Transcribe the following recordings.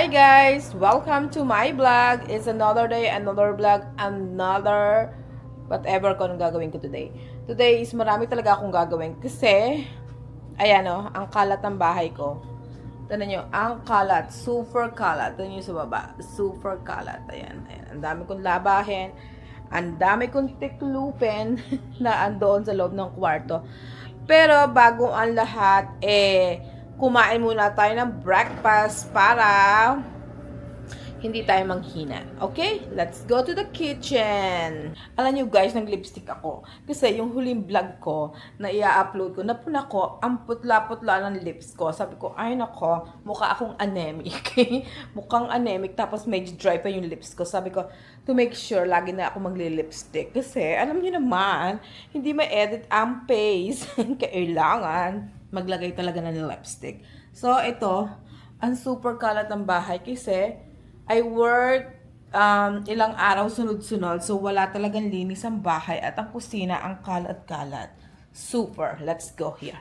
Hi guys! Welcome to my vlog. It's another day, another vlog, another whatever ko anong gagawin ko today. Today is marami talaga akong gagawin kasi ayan o, ang kalat ng bahay ko. Tignan nyo, ang kalat, super kalat. Tignan nyo sa baba, super kalat. Ayan, ayan. Ang dami kong labahin, ang dami kong tiklupin na andoon sa loob ng kwarto. Pero bago ang lahat, kumain muna tayo ng breakfast para hindi tayo manghina. Okay? Let's go to the kitchen. Alam nyo guys, nag-lipstick ako. Kasi yung huling vlog ko na i-upload ko, napuna ko, ang putla-putla ng lips ko. Sabi ko, ay nako, mukha akong anemic. Mukhang anemic, tapos medyo dry pa yung lips ko. Sabi ko, to make sure, lagi na ako magli-lipstick. Kasi, alam nyo naman, hindi ma-edit ang face. Kailangan maglagay talaga ng lipstick. So, ito, ang super kalat ng bahay kasi I work ilang araw sunod-sunod, so wala talagang linis ang bahay at ang kusina ang kalat-kalat. Super. Let's go here.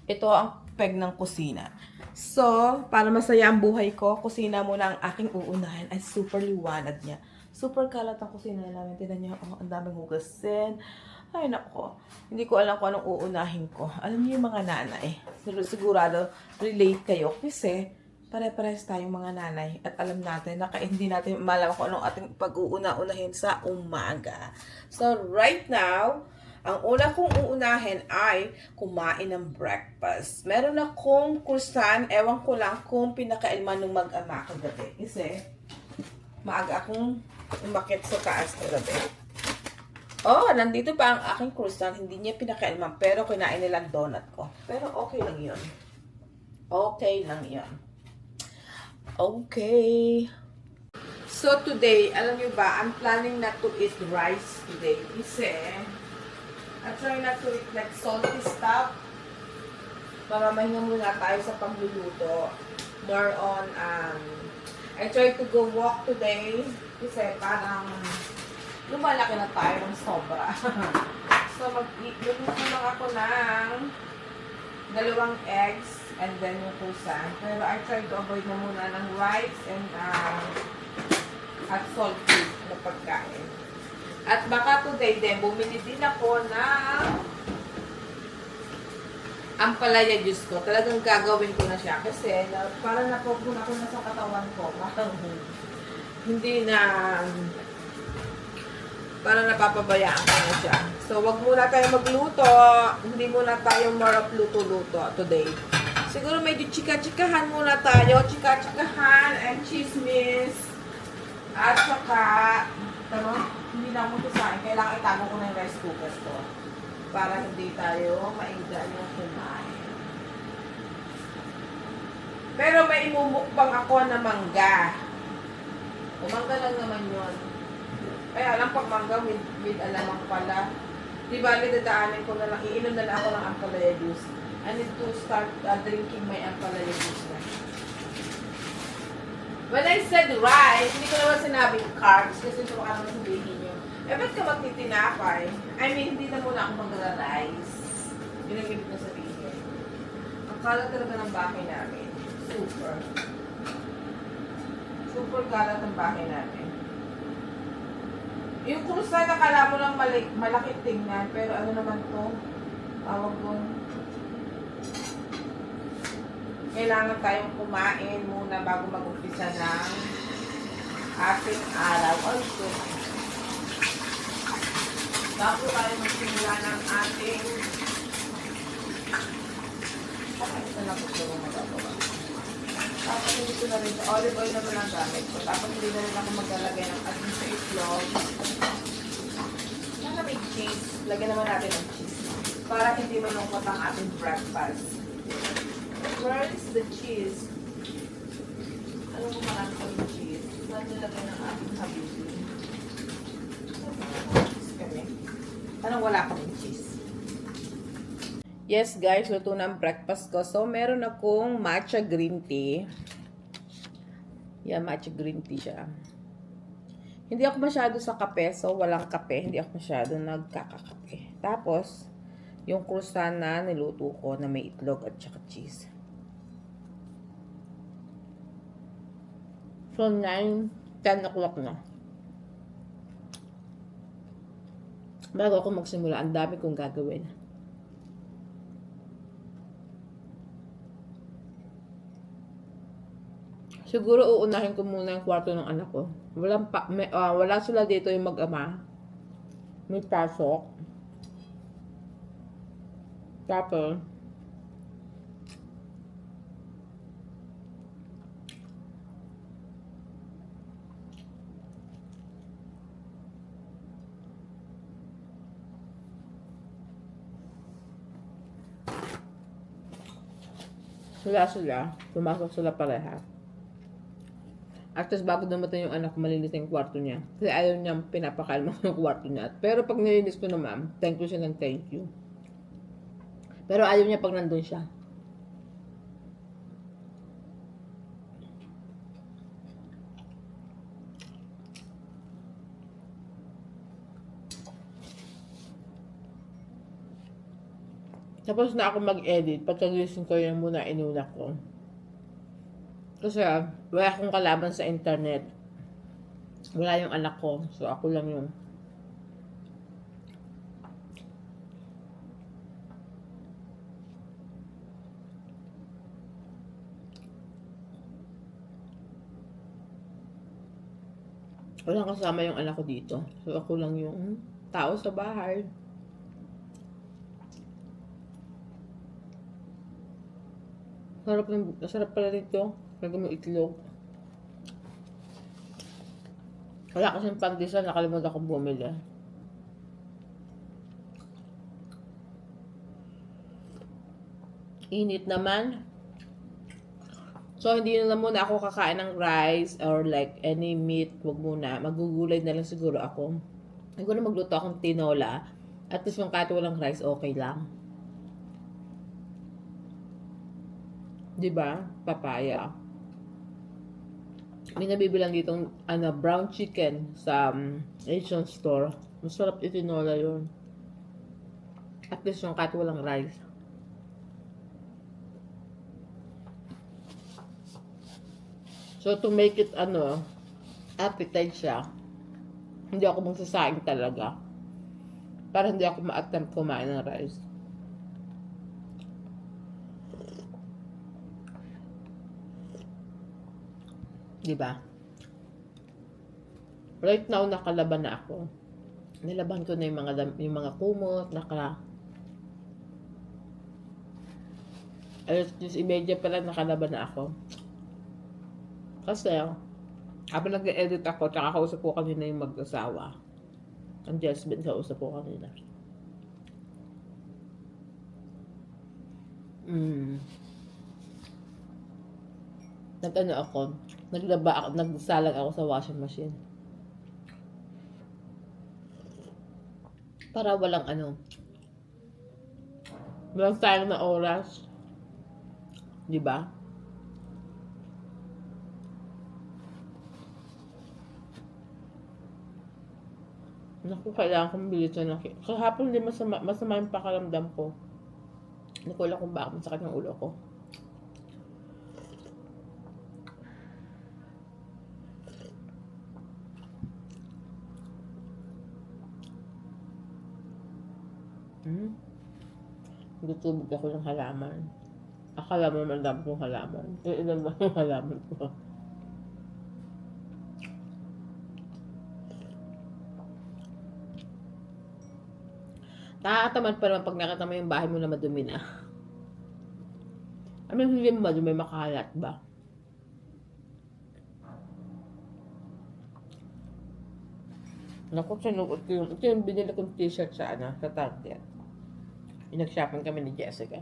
Ito ang peg ng kusina. So, para masaya ang buhay ko, kusina muna ang aking uunahin. Ay, super liwanag niya. Super kalat ang kusina namin. Tignan niyo, oh, ang daming hugasin. Ay, nako. Hindi ko alam kung anong uunahin ko. Alam niyo yung mga nanay. Sigurado, relate kayo. Kasi, pare-pares tayong mga nanay at alam natin na hindi natin malaman kung anong ating pag-uuna-unahin sa umaga. So, right now, ang una kong uunahin ay kumain ng breakfast. Meron akong croissant, ewan ko lang kung pinakailman ng mag-ama kagabi. Kasi, maaga akong umakit sa taas kagabi. Oh, nandito pa ang aking croissant. Hindi niya pinakailman, pero kinain nilang donut ko. Pero okay lang yun. Okay lang yun. Okay. So today, alam nyo ba, I'm planning not to eat rice today kasi I'm trying not to eat like salty stuff. Mamamahinga muna tayo sa pagluluto. More on, I try to go walk today kasi parang lumalaki na tayo ng sobra. So magluluto lang ako ng 2 eggs and then yung croissant. Pero I try to avoid na muna ng rice and at salty na pagkain. At baka today din, bumili din ako ng ampalaya juice ko. Talagang gagawin ko na siya kasi para napupuna ko na sa katawan ko. Parang hindi na para napapabayaan ko na siya. So, wag muna tayo magluto. Hindi muna tayo more of luto-luto today. Siguro medyo chika-chikahan muna tayo. Chika-chikahan and chismis. At saka, hindi na ako kusain. Kailangan itago ko na yung rice cooker ko. Para hindi tayo mainda yung kumain. Pero may imumukbang ako na mangga. Mangga lang naman yun. Kaya alam pag mangga with alamang pala. Di ba, dadaanin ko na lang, iinom na lang ako ng ampalaya juice. I need to start drinking my ampalaya juice na. When I said rice, hindi ko naman sinabing carbs kasi ito baka naman sabihin nyo. Ba't ka magtitinapay? I mean, hindi na muna ako magra-rice. Yun ang ibig na sabihin. Ang kalat talaga ng bahay namin. Super. Super kalat ng bahay namin. Yung croissant, nakala mo lang malaki tingnan, pero ano naman to? Tawag doon. Kailangan tayong kumain muna bago mag-umpisa ng ating araw. Ay, shit. Bago tayo magsimula ng ating ito na po ito magagawa. Tapos hindi ko na rin sa olive oil naman ang gamit ko. Tapos hindi na rin ako maglalagay ng ating sa itlog. Saka may cheese. Lagyan naman natin ng cheese. Para hindi malungkot ang ating breakfast. Where is the cheese? Ano kung marami ko yung cheese? Saan nilagay ng ating habibi? Anong wala pa yung cheese? Yes guys, luto na ang breakfast ko. So, meron akong matcha green tea. Yan, matcha green tea siya. Hindi ako masyado sa kape, so walang kape. Hindi ako masyado nagkakakape. Tapos, yung croissant na niluto ko na may itlog at saka cheese. So, 9, 10 o'clock na. Bago ako magsimula, ang dami kong gagawin. Siguro uunahin ko muna yung kwarto ng anak ko. Wala sila dito yung mag-ama. May pasok. Tapos, pumasok sila pareha. At tapos bago dumating yung anak ko, malinis yung kwarto niya. Kasi ayaw niyang pinapakalma yung kwarto niya. Pero pag nilinis ko naman, thank you siya ng thank you. Pero ayaw niya pag nandun siya. Tapos na ako mag-edit. Pagkagising ko yun muna inuna ko. Kasi wala akong kalaban sa internet. Wala yung anak ko. So ako lang yung walang kasama yung anak ko dito. So ako lang yung tao sa bahay. Sarap pala dito. Lagyan mo itlog. Wala kasing pandesal, nakalimutan akong bumili. Init naman. So, hindi na muna ako kakain ng rice or like any meat. Huwag muna. Magugulay na lang siguro ako. Siguro magluto akong tinola. At least yung kahit walang rice, okay lang. Diba? Papaya. May nabibilang ditong brown chicken sa Asian store. Masarap itinola yun. At least yung kahit walang rice. So, to make it, appetite siya, hindi ako magsasaing talaga. Para hindi ako ma-attempt kumain ng rice. Diba? Right now, nakalaban na ako. Nilaban ko na yung mga kumot, alas 10:30 pa lang nakalaban na ako. Kasi, habang nag-edit ako, tsaka kausap ko kanina yung mag-asawa. Ang Jasmine, kausap ko kanina. Nagsalang ako sa washing machine. Para walang sayang na oras. Diba? Naku, kailangan kong bilisan na. Kahapon din masama yung pakaramdam ko. Hindi ko alam kung bakit masakit ng ulo ko. Tutubog ako ng halaman. Akala mo madami kong halaman. Ilan ba yung halaman ko? Nakakatamad pa naman pag nakita mo yung bahay mo na madumi na. Hindi mo madumi, makalat ba? Naku, sinuot ko ito yung binili kong t-shirt sa Target. Nag-shopping kami ni Jessica.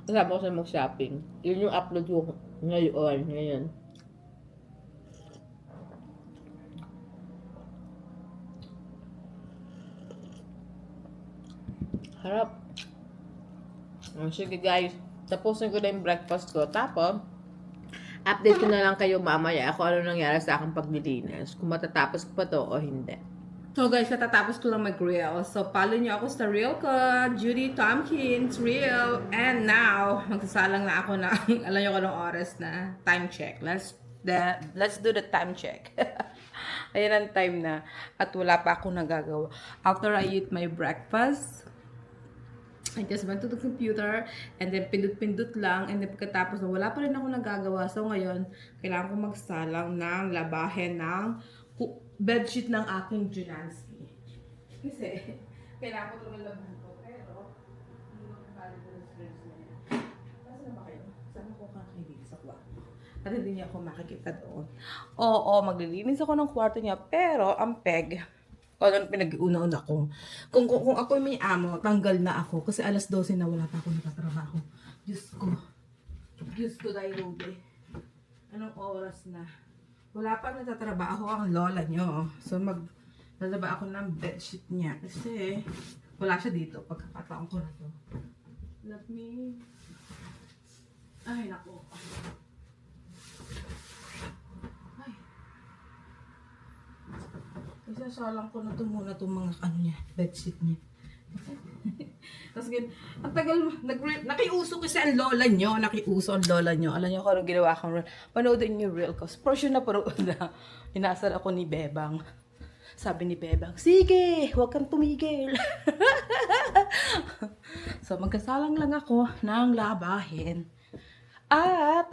Kasama ko sa mag-shopping. Yun yung upload ko ngayon. Harap. Sige guys, tapusin ko na yung breakfast ko. Tapos, update ko na lang kayo mamaya kung ano nangyari sa aking paglilinis. Kung matatapos ko pa to o hindi. So guys, katatapos ko lang mag-reel. So follow niyo ako sa reel ko, Judy Tompkins Reel. And now, magsasalang na ako ng, alam niyo ko ng oras na, time check. Let's do the time check. Ayan ang time na. At wala pa akong nagagawa. After I eat my breakfast, I just went to the computer and then pindut-pindut lang, and then pagkatapos wala pa rin ako nagagawa. So ngayon, kailangan ko magsalang ng labahin ng bedsheet ng aking Junansky. Kasi, kailangan ko talaga labahin ko. Pero, hindi ko kakalit ko ng stress na yan. Kasi na ba kayo? Saan ako kakakilig sa kwarto? At hindi niya ako makikita doon. Oo, maglilinis ako ng kwarto niya. Pero, ang peg, kung pinag-una-una ko. Kung ako may amo, tanggal na ako. Kasi alas 12 na wala pa ako nakatrabaho. Diyos ko. Diyos ko dahil Ruby. Anong oras na? Wala pa natatrabaho ang lola nyo. So, maglalaba ako ng bedsheet niya. Kasi, wala siya dito. Pagkakataon ko na to. Let me... Ay, naku. Ay. Isasalang ko na to muna itong mga ano niya, bedsheet niya. Tapos ganyan, ang tagal, nakiuso kasi ang lola nyo, Alam nyo kung anong ginawa kong reel. Panoodin nyo reel ko. For sure na panood na. Inasar ako ni Bebang. Sabi ni Bebang, sige, huwag kang tumigil. So, magkasalang lang ako ng labahin. At,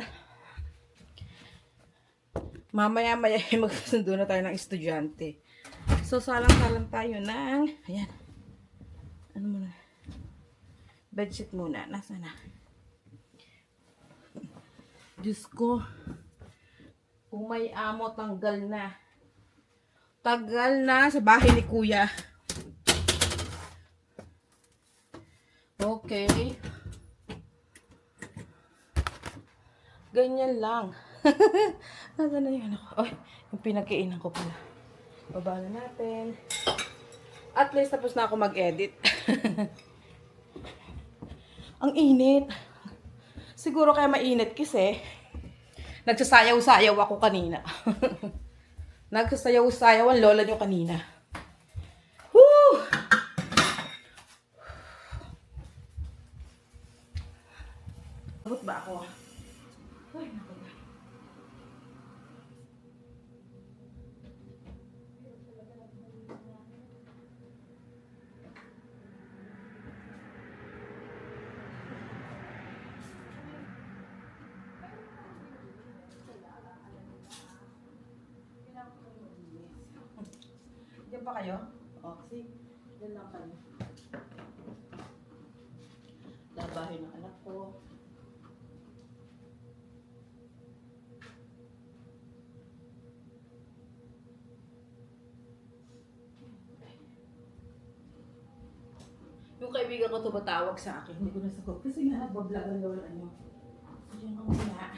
mamaya-maya magsundo na tayo ng estudyante. So, salang-salang tayo ng, ayan, ano muna, bedsheet muna. Nasa na? Diyos ko. Kung may amo, tanggal na. Tagal na sa bahay ni Kuya. Okay. Ganyan lang. Nasa na yun ako? Ay, yung pinagkainan ko pala. Baba na natin. At least tapos na ako mag-edit. Ang init. Siguro kaya mainit kasi nagsasayaw-sayaw ako kanina. Nagsasayaw-sayaw ang lola nyo kanina. Woo! Abot ba ako? Ay, naku. Diyan pa kayo? O, kasi diyan lang kayo. Labahin ng anak ko. Yung kaibigan ko tumatawag sa akin, hindi ko nasagot. Kasi nga nagbablog ang lola nyo. So, diyan ko muna.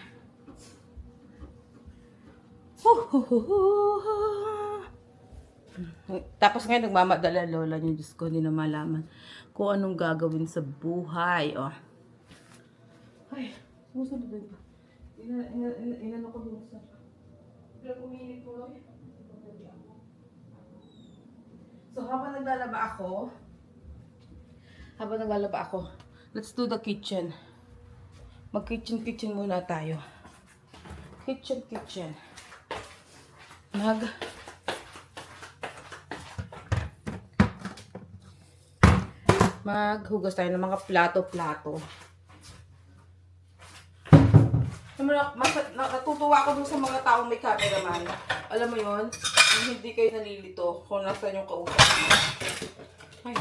Tapos ngayon nagmamadala lola niya. Diyos ko, hindi na malaman kung anong gagawin sa buhay. Oh. Ay, sumusunod din pa. Inano ko yung sa... Pero uminit mo. So habang naglalaba ako, let's do the kitchen. Mag-kitchen muna tayo. Kitchen. Maghugas tayo ng mga plato-plato. Natutuwa ako dun sa mga taong may cameraman. Alam mo yun? Hindi kayo nalilito kung nasa yung kausap. Ay.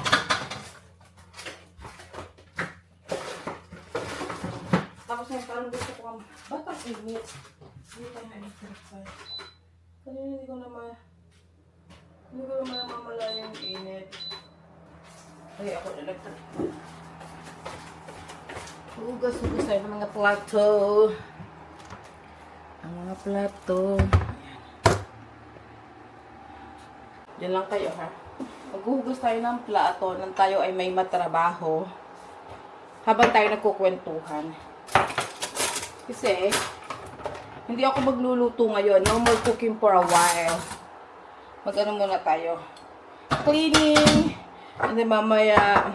Tapos yung parang gusto ko ang batang init. Hindi tayo na-electric fan. Kanina hindi ko naman namamala yung init. Ay, ako electric fan. Hugas tayo ng mga plato. Ang mga plato. Diyan lang kayo, ha? Maghuhugas tayo ng plato nang tayo ay may matrabaho habang tayo nagkukwentuhan. Kasi, hindi ako magluluto ngayon. No more cooking for a while. Mag-ano muna tayo. cleaning. And then mamaya,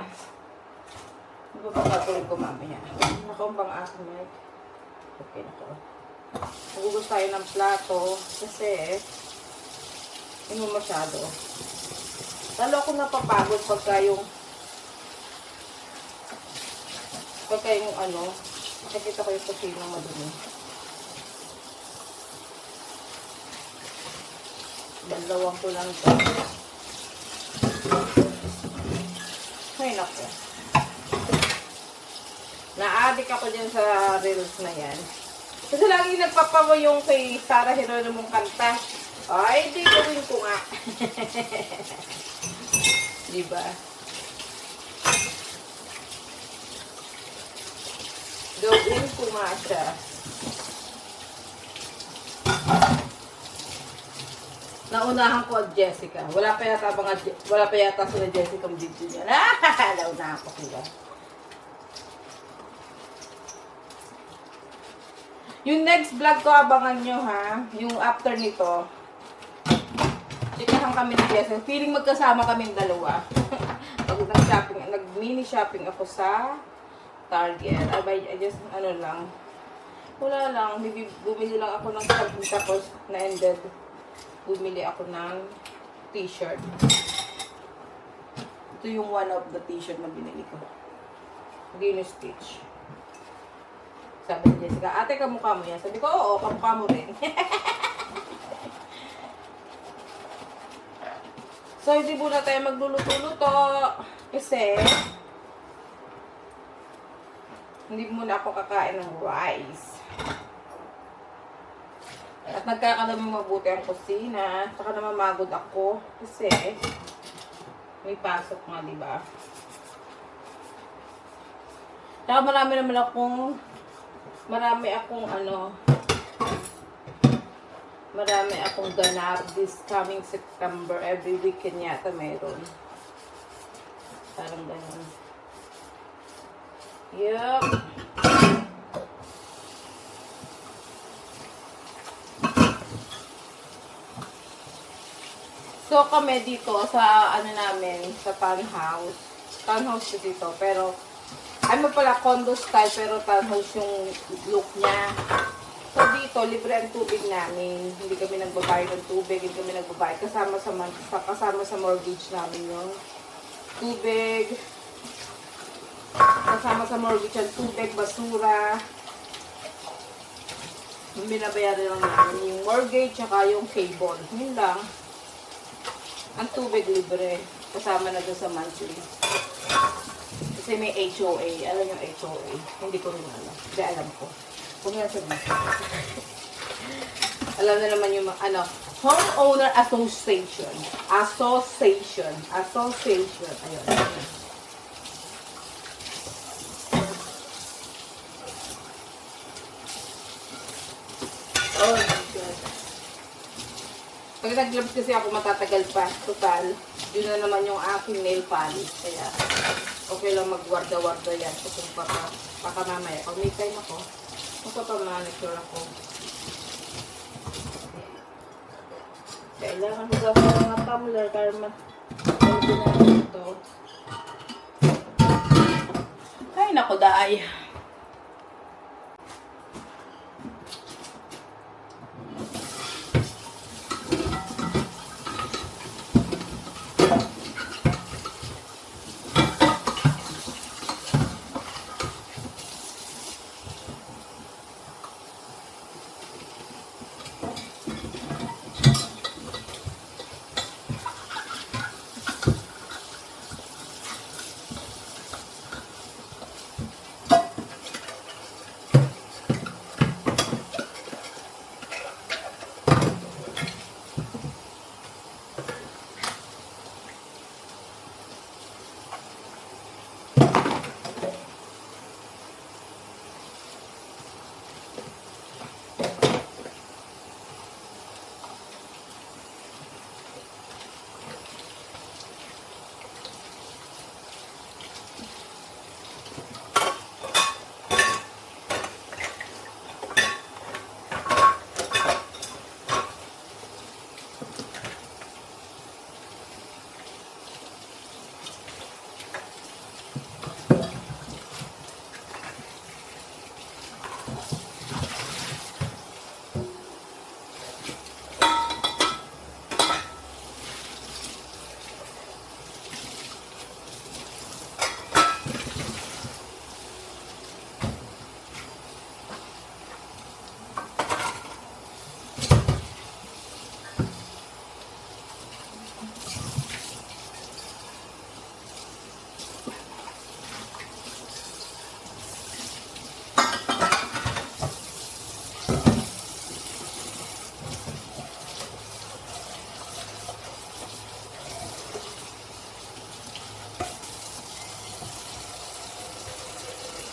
ano ba gagawin ko mamaya? Nakaon bang aking mic? Okay, nako. Magugus tayo ng plato kasi hindi mo masyado. Lalo ako napapagod pagka yung ano, nakikita ko yung kusina madumi. Dalawang ko lang ito. Ay, naku. Na-addict ako dyan sa reels na yan. Kasi lagi nagpapawa yung kay Sarah Geronimo mong kanta. Ay, di gawin ko nga. Diba? Gawin ko nga siya. Naunahan ko at Jessica. Wala pa yata sila Jessica ang video niya. Naunahan ko sila. Yung next vlog ko, abangan nyo ha. Yung after nito. Chikahan kami ni Jessica. Feeling magkasama kami dalawa. Pag nag-mini shopping ako sa Target. I just, ano lang. Wala lang. Bumili lang ako ng sabon tapos na-ended. Bumili ako ng t-shirt. Ito yung one of the t-shirt na binili ko. Hindi yung stitch. Sabi ni Jessica, ate, kamukha mo yan. Sabi ko, oo, kamukha mo rin. So, hindi muna tayo magluluto-luto. Kasi, hindi muna ako kakain ng rice. At nagkakalamang mabuti ang kusina. Saka naman magod ako. Kasi, may pasok nga, diba? Saka marami akong ganap this coming September. Every weekend yata mayroon. Parang ganun. Yup. So, kami dito sa, namin, sa townhouse. Townhouse ko dito, pero, ano pala, condo style, pero townhouse yung look niya. So, dito, libre ang tubig namin. Hindi kami nagbabayad ng tubig, hindi kami nagbabayad. Kasama sa mortgage namin yung tubig. Kasama sa mortgage ang tubig, basura. Yung binabayaran lang namin, yung mortgage, tsaka yung cable. Yun lang. Ang tubig libre. Kasama na doon sa monthly. Kasi may HOA. Alam yung HOA? Hindi ko rin alam. Hindi alam ko. Kung yan sabihin. Alam na naman yung Homeowner Association. Association. Ayun. Oh my God. Pag nag-gloves kasi ako matatagal pa. Total. Yun na naman yung aking nail polish. Kaya, okay lang magwarda-warda yan. Kasi baka mamaya. Pag may time ako, magpapamanicure ako. Kailangan ko sa mga tumbler para matulog na ito. Ay, naku, daay.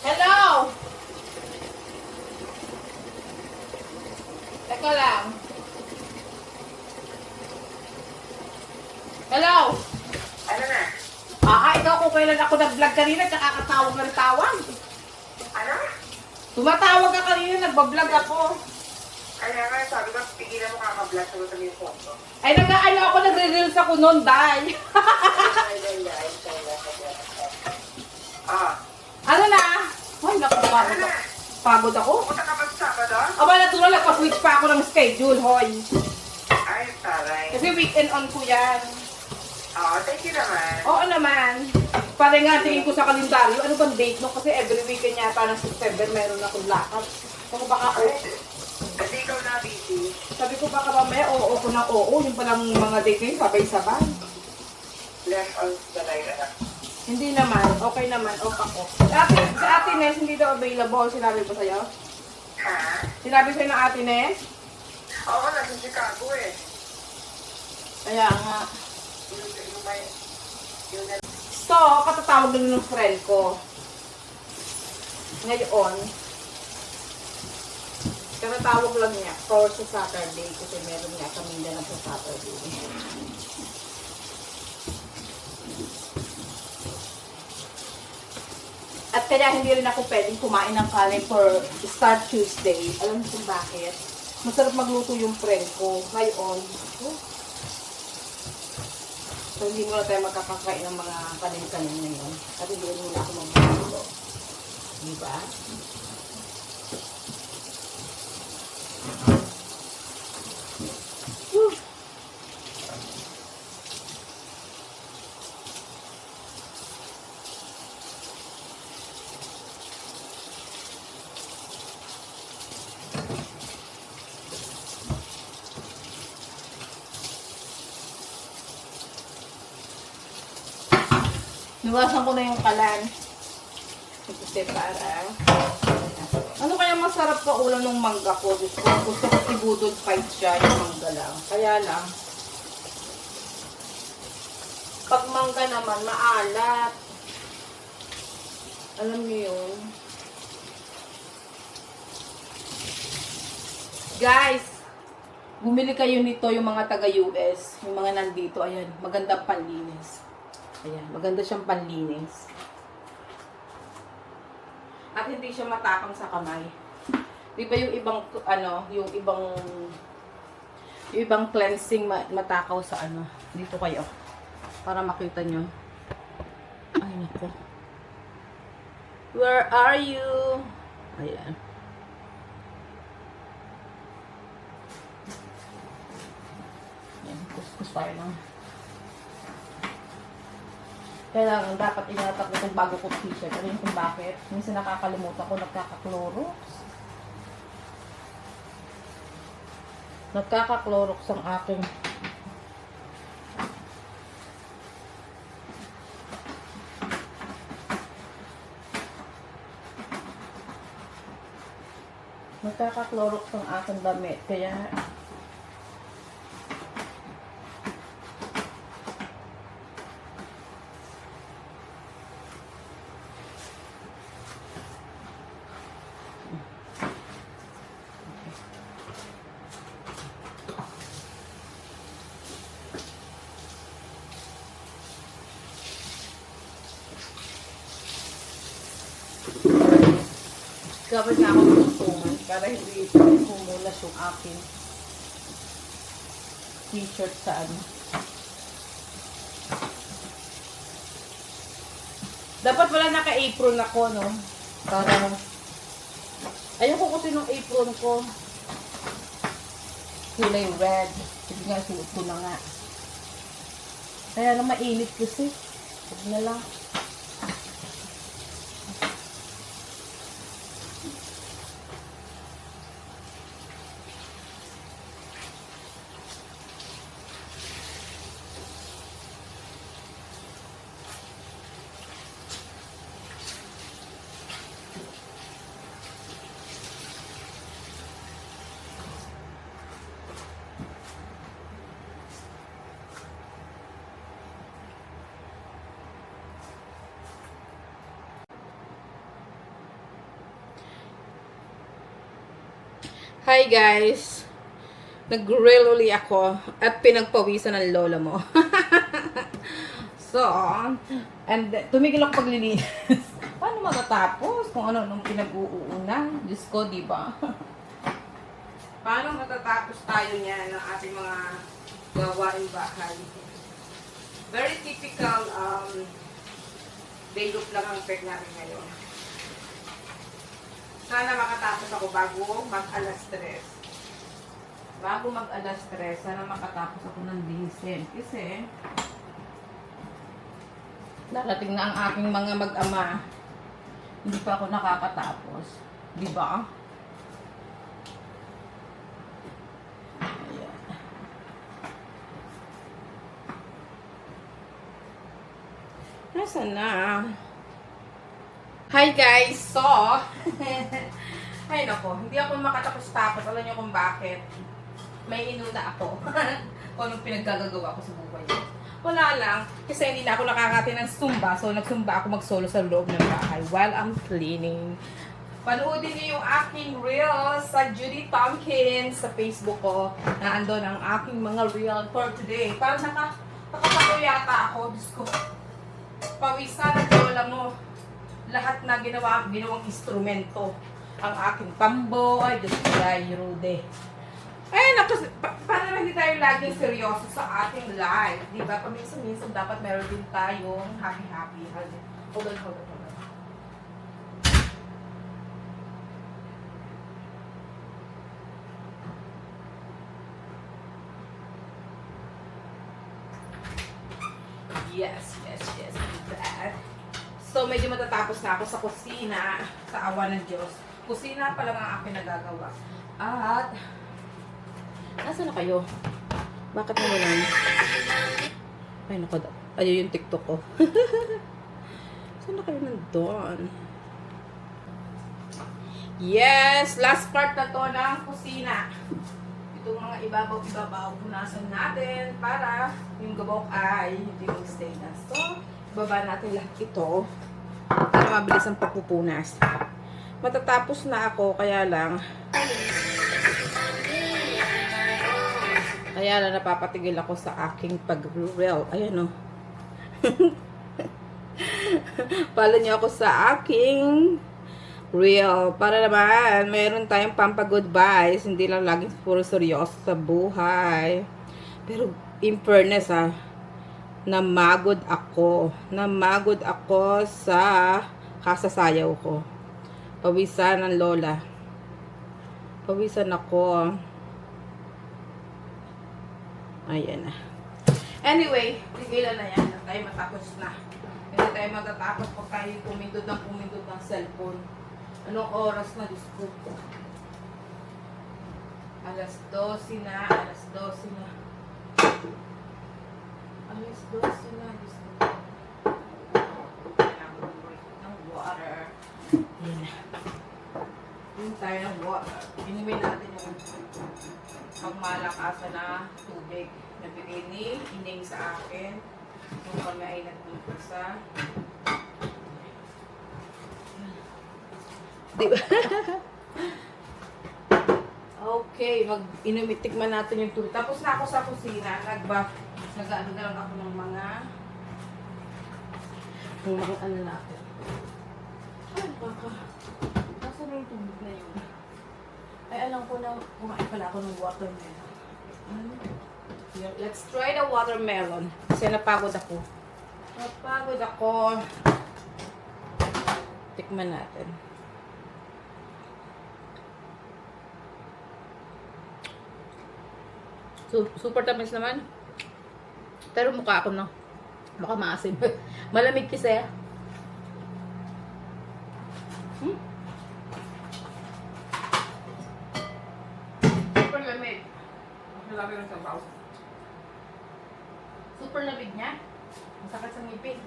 Hello! Teka lang. Hello! Ano na? Ikaw kung kailan ako nag-vlog kanina, tsaka katawag ng tawag. Ano? Tumatawag ka kanina, nagbablog ako. Kaya nga, sabi ko, pigilan mo kaka-vlog sa yung phone ko. Ay, ako, nagre-reels ako noon, dahil. Ah. Ano na? Ay, naku, pagod ako. Pagod ako. Pumunta ka ba sa Sabado? Aba, natural, nagpa-switch pa ako ng schedule, hoy. Ay, taray. Kasi weekend on ko yan. Oo, thank you naman. Oo naman. Pare nga, tingin ko sa kalendaryo, ano bang date no? Kasi every weekend yata ng September, meron akong lakad. Sabi ko baka, Kasi ikaw na busy. sabi ko baka mamaya, oo ko ng oo. Yung palang mga date ngayon, sabay-sabay. Left on the light, anak. Hindi naman, okay naman, okay ako. Si Ate Nes, hindi daw available, sinabi ko sa'yo? Ha? Sinabi sa'yo ng Ate Nes? Oo, nasa Chicago eh. Kaya nga. Yung may... Yung... So, katatawag na ng friend ko. Ngayon, katatawag lang niya for sa Saturday kasi meron nga kami na sa Saturday. At kaya hindi rin ako pwedeng kumain ng kanin for Start Tuesday. Alam mo kung bakit? Masarap magluto yung friend ko. Ngayon, so hindi mo na tayo magkakakain ng mga kanin-kanin ngayon. At hindi rin muna ako magluto. Diba? Whew. Niwasan ko na yung kalan. Kasi para... Ano kaya masarap pa ulam ng mangga ko? Gusto ko ibudol fight siya yung mangga lang. Kaya lang. Pag mangga naman, maalat. Alam niyo yun. Guys! Bumili kayo nito yung mga taga-US. Yung mga nandito. Ayan, magandang panlinis. Ayan, maganda siyang panlinis. At hindi siya matakang sa kamay. Di ba yung ibang, yung ibang cleansing matakaw sa dito kayo. Para makita nyo. Ay, naku. Where are you? Ayan. Ayan, kuskus tayo lang. Kailangan dapat inatak itong bago kong t-shirt. Ano yung kung bakit? Minsan nakakalimutan ko, nagkaka-Clorox. Nagkaka-Clorox ang aking nagkaka-Clorox ang aking damit. Kaya gawin na ako ng tungan para hindi humulas yung aking t-shirt sa Dapat wala naka-apron ako, no? Para ayoko kasi ng apron ko. Kulay red. Hindi nga, suot ko na nga. Kaya na mainit kasi. Huwag na lang. Hi guys! Nag-grill uli ako at pinagpawisan ng lola mo. So, and tumigil ako paglilinis. Paano matatapos kung ano nung pinag-uuuna? Diyos ko, di ba? Paano matatapos tayo niyan ng ating mga gawain bahay? Very typical day look lang ang peg natin ngayon. Sana makatapos ako bago mag-alas 3. Bago mag-alas 3, sana makatapos ako ng linisin. Kasi, darating na ang aking mga mag-ama. Hindi pa ako nakakatapos. Di ba? Ayan. Nasaan na? Hi guys! So, ay nako, hindi ako makatapos-tapos. Alam niyo kung bakit? May inuna ako. Kung anong pinaggagawa ko sa buhay. Wala lang. Kasi hindi na ako nakakati ng Zumba. So, nag-Zumba ako mag-solo sa loob ng bahay while I'm cleaning. Panoodin niyo yung aking reels sa Judy Tompkins sa Facebook ko. Na andon ang aking mga reels for today. Parang nakapako yata ako. Diyos ko. Pawisan at lola mo. Lahat na ginawang instrumento. Ang aking tamboy, Diyos ko, Rude. Eh, para hindi tayo laging seryoso sa ating life. Diba? Paminsan-minsan dapat meron din tayong happy-happy. Hold on. Yes. That. So, medyo matatapos na ako sa kusina, sa awa ng Diyos. Kusina pa lang ang aking nagagawa. At, nasaan na kayo? Bakit naman? Ay, naku. Ayun yung TikTok ko. Saan na kayo nandun? Yes! Last part na to ng kusina. Itong mga ibabaw, punasan natin para yung gabok ay hindi mag-stay na. So, ibaba natin lahat ito para mabilis ang pagpupunas. Matatapos na ako, kaya lang napapatigil ako sa aking pag-reel. Ayan o. Follow niyo ako sa aking reel. Para naman, mayroon tayong pampagood vibes. Hindi lang laging puro seryoso sa buhay. Pero, in fairness namagod ako. Namagod ako sa kasasayaw ko. Pawisan ng lola. Pawisan ako. Ayan na. Anyway, tigilan na yan. Tayo matapos na. Hindi tayo matatapos pag tayo pumindot ng cellphone. Anong oras na, Diyos ko? Alas 12 na. Alas 12 na, Diyos ko. Kailangan ng water. Yan. Yung tayo ng water. Inumin natin yung pagmalakasan na tubig. Nabigay ni Ining sa akin. Yung kami ay nagpipasa. Diba? Okay, inumitikman natin yung tubig. Tapos na ako sa kusina. Nag-ano na lang ako ng mga ano natin. Ay, baka. Nasaan na yung tubig na yun? Ay, alam ko na kumain pala ako ng watermelon. Let's try the watermelon. Kasi napagod ako. Tikman natin. Super tamis naman. Pero mukha ako na. Baka maasim. Malamig kasi. Super lamig. Malami ng sabaw. Super lamig niya. Masakit sa ngipin.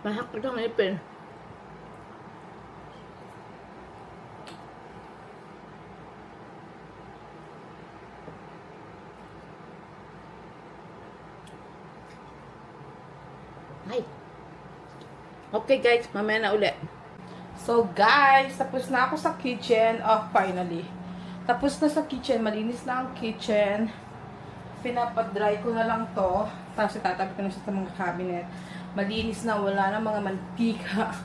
Mahakot ang ngipin. Ay. Okay guys, mamaya na ulit. So guys, tapos na ako sa kitchen. Oh, finally. Tapos na sa kitchen. Malinis na ang kitchen. Pinapadry ko na lang to. Tapos itatabi ko na siya sa mga cabinet. Malinis na. Wala na mga mantika.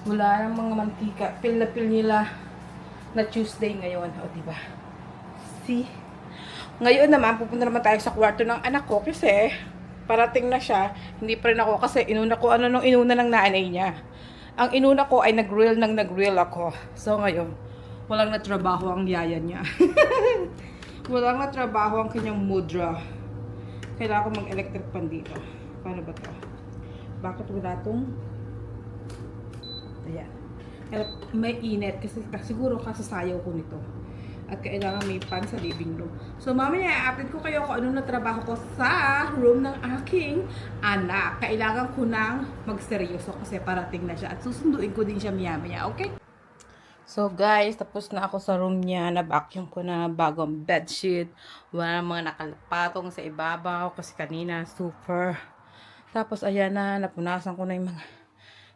Wala na mga mantika. Pil na pil nila na Tuesday ngayon. O, diba? See? Ngayon naman, pupunta naman tayo sa kwarto ng anak ko kasi parating na siya. Hindi pa rin ako kasi inuna ko ano nung inuna ng nanay niya. Ang inuna ko ay nag-grill ako. So ngayon, walang natrabaho ang yaya niya. Walang natrabaho ang kanyang mudra. Kailangan ko mag-electric pan dito. Paano ba to? Bakit wala tong... Ayan. May init kasi siguro kasasayaw ko nito. At kailangan may pan sa living room. So, mamaya, i-update ko kayo kung anong natrabaho ko sa room ng aking anak. Kailangan ko nang magseryoso kasi parating na siya. At susunduin ko din siya maya-maya, okay? So, guys, tapos na ako sa room niya. Na-vacuum ko na bagong bedsheet. Wala na mga nakalapatong sa ibabaw kasi kanina super. Tapos, ayan na, napunasan ko na yung mga...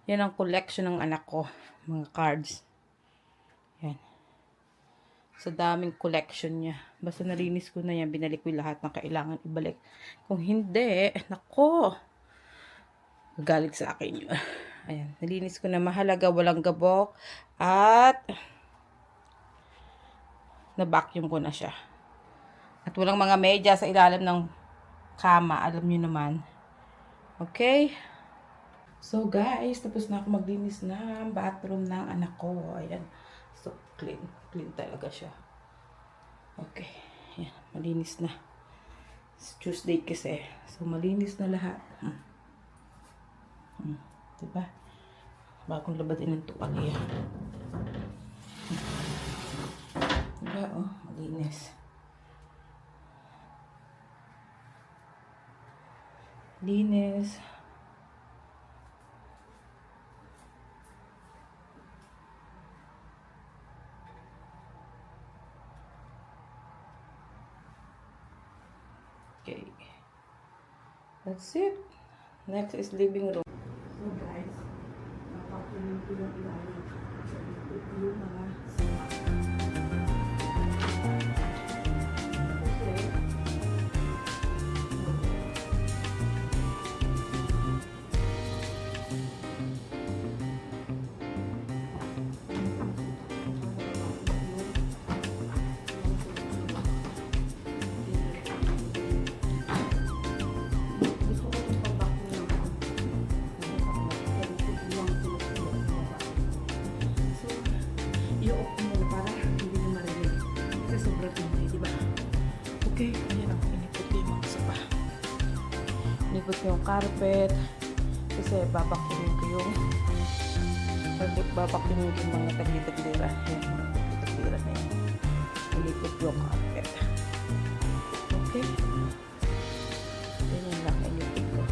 Yan ang collection ng anak ko. Mga cards. Yan. Sa daming collection niya. Basta nalinis ko na yan, binalik ko lahat ng kailangan ibalik. Kung hindi, nako, galit sa akin yun. Ayan, nalinis ko na mahalaga, walang gabok, at na-vacuum ko na siya. At walang mga media sa ilalim ng kama, alam niyo naman. Okay? So guys, tapos na ako maglinis ng bathroom ng anak ko. Ayan. So clean. Clean talaga siya. Okay. Ayan. Malinis na. It's Tuesday kasi. So malinis na lahat. Diba? Bagong labatin ng tuwalya. Diba? Oh, malinis. Linis. Okay. That's it. Next is living room. So guys, napakunin ko yung ilalim. So, ito yung mga i-off mo muna para hindi na marinig. Kasi sobrang ingay, diba? Okay, ayan ako. Inipot ko yung mga sopa. Inipot ko yung carpet. Kasi babakunin ko yung mga tagli-taglira. Yung mga tagli-taglira na yun. Inipot ko yung carpet. Okay? Ganyan lang. Inipot ko.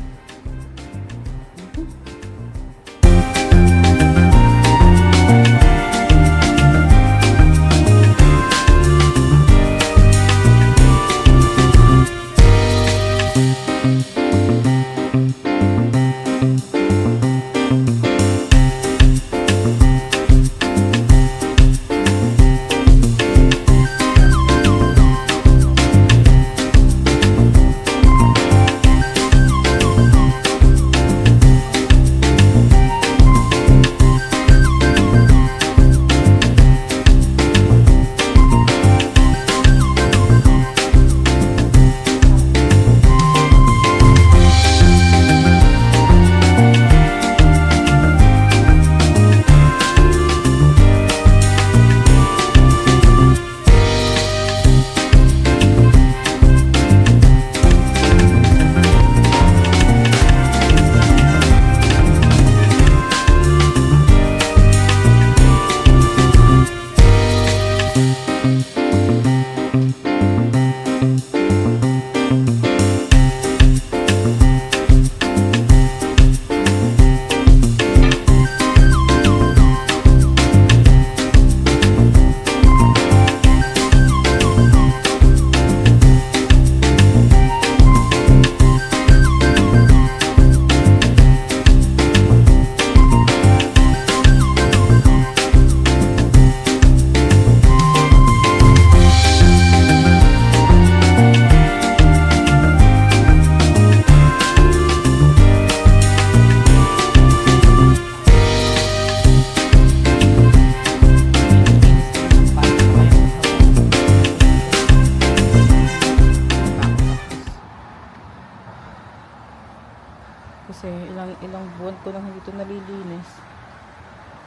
ilang buwan ko nang hindi ito nalilinis.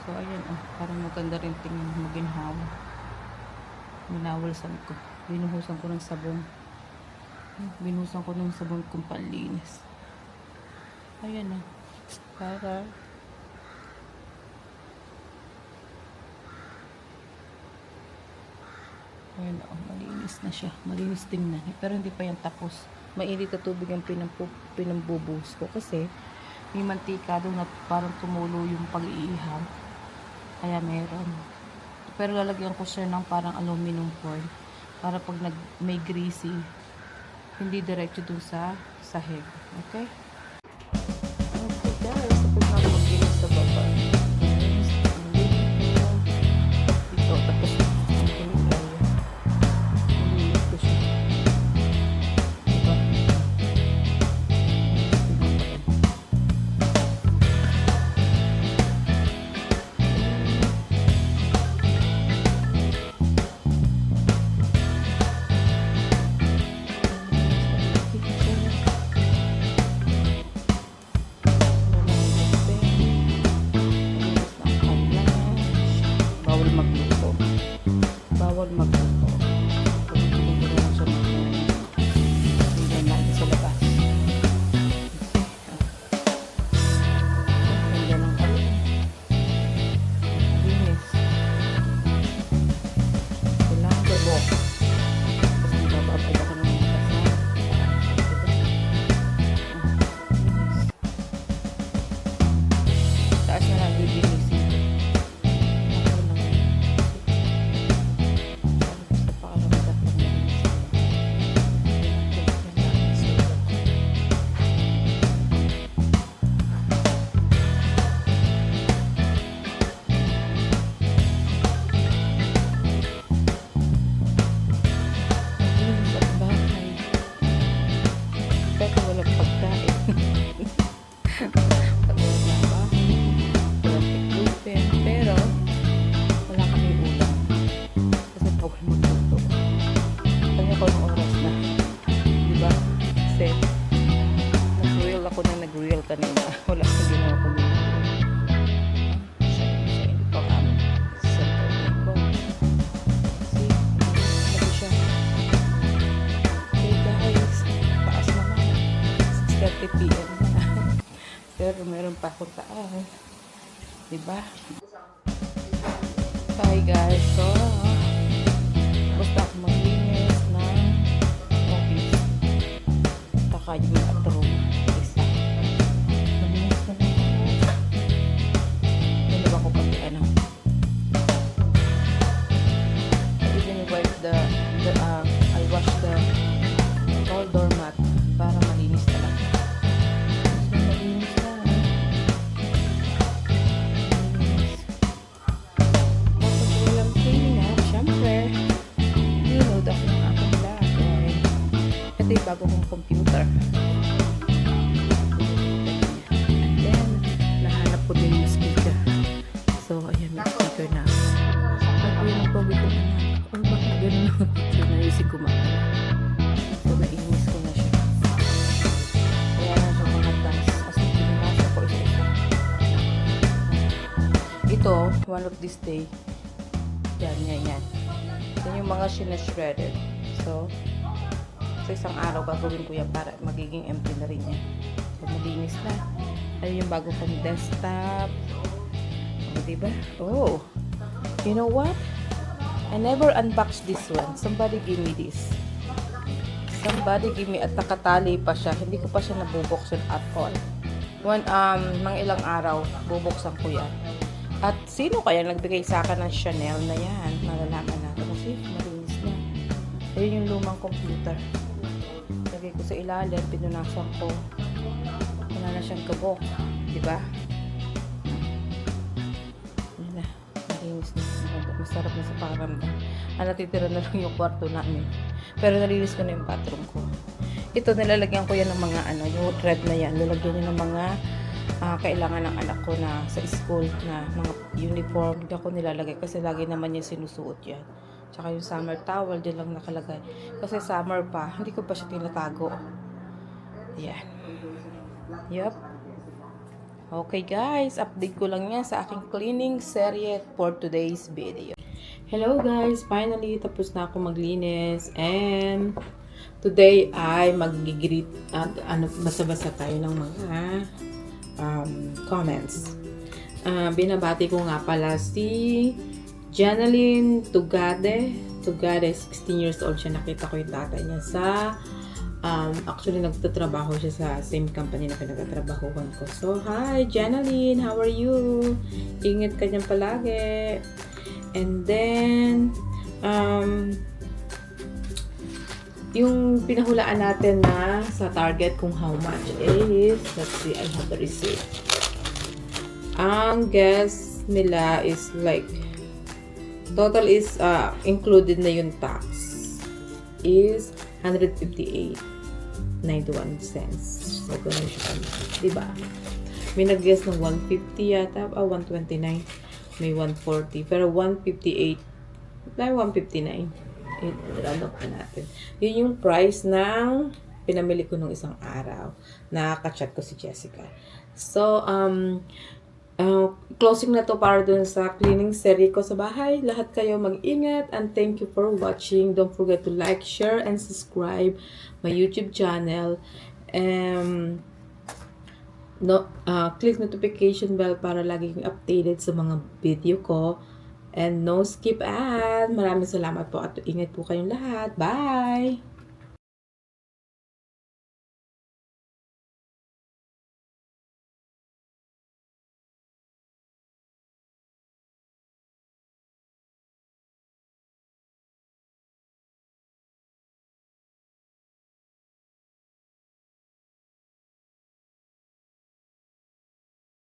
So, ayan, parang maganda rin tingnan, maginhawa. Minawalsan ko. Binuhusan ko ng sabon. Binuhusan ko ng sabon kong panlinis. Ayan, para ayan, malinis na siya. Malinis tingnan. Pero hindi pa yan tapos. Mainit na tubig ang pinambubuhos ko kasi may mantika doon at parang tumulo yung pag-iihaw. Kaya meron. Pero lalagyan ko siya ng parang aluminum foil para pag may greasy, hindi diretso dun sa sahig. Okay? Okay guys, tapos na ako mag-inis sa baba. Dito, tapos bawal magluto. Kung tinuturo na siya hindi natin sa labas. Ganda ng kalan. Linis. Kailangan gabo. Tapos nabababay ako ng mga kasama. Taas na lang lilinisin. Nag-reel kanina. Wala akong ginawa ko nila. Siya hindi pa kami. Center table. See? Lagi siya. Okay guys. Taas naman. 6:30 p.m. Pero meron pa akong taas. Diba? Hi guys. So, basta ako maglinis ng office. Saka yung bathroom. I wash the tall doormat para malinis talaga. So, malinis na. Malinis. Tapos walang cleaning up, syempre. Nilod ako ng aking vlog. Ito yung bago kong computer. And then, nahanap ko din yung speaker. So, ayan, may speaker na. Pag-uwi ng pawid ko na. Or baka gano'n lang. So, naisip ko mga. So, nainis ko na siya. Kaya na siya mga taas. As in, pinamasa ko isa-isa. Ito, one of this day. Yan. Yan yung mga sinashredded. So, sa isang araw, gagawin ko yan para magiging empty na rin yan. So, malinis na. Ayun yung bago kong desktop. O, diba? Oh! You know what? I never unboxed this one. Somebody give me this. Somebody give me at nakatali pa siya. Hindi ko pa siya nabubuksan at all. Mga ilang araw, bubuksan ko yan. At sino kaya nagbigay sa akin ng Chanel na yan? Malalaman natin. Kasi malinis na. Ayun yung lumang computer. Lagay ko sa ilalim, pinunasan ko. Wala na siyang kabok. Diba? Yun na. Malinis na. Masarap na sa pakiramdam. Natitira na lang yung kwarto namin. Pero nalinis ko na yung bathroom ko. Ito, nilalagyan ko yan ng mga yung thread na yan. Nilalagyan niya ng mga kailangan ng anak ko na sa school na mga uniform. Hindi ako nilalagay kasi lagi naman yung sinusuot yan. Tsaka yung summer towel, din lang nakalagay. Kasi summer pa, hindi ko pa siya tinatago. Yan. Yup. Okay guys, update ko lang yan sa aking cleaning serye for today's video. Hello guys, finally tapos na ako maglinis and today ay mag-greet at basa-basa tayo ng mga comments. Binabati ko nga pala si Janeline Tugade. Tugade, 16 years old siya. Nakita ko yung tatay niya sa actually nagtatrabaho siya sa same company na pinagtatrabahuhan ko. So, hi Janeline, how are you? Ingat ka dyan palagi. And then, yung pinahulaan natin na sa Target kung how much is, let's see, I have the receipt. Ang guess nila is like, total is, included na yung tax, is 158.91 cents. So, ganun siya. Diba? May nag-guess ng 150 yata, 129. May 140. Pero 158, may 159. Round up na natin. Yun yung price ng pinamili ko nung isang araw. Nakaka-chat ko si Jessica. So, closing na to para dun sa cleaning series ko sa bahay. Lahat kayo mag-ingat and thank you for watching. Don't forget to like, share, and subscribe my YouTube channel. Click notification bell para laging updated sa mga video ko. And no skip ad. Maraming salamat po at ingat po kayong lahat. Bye!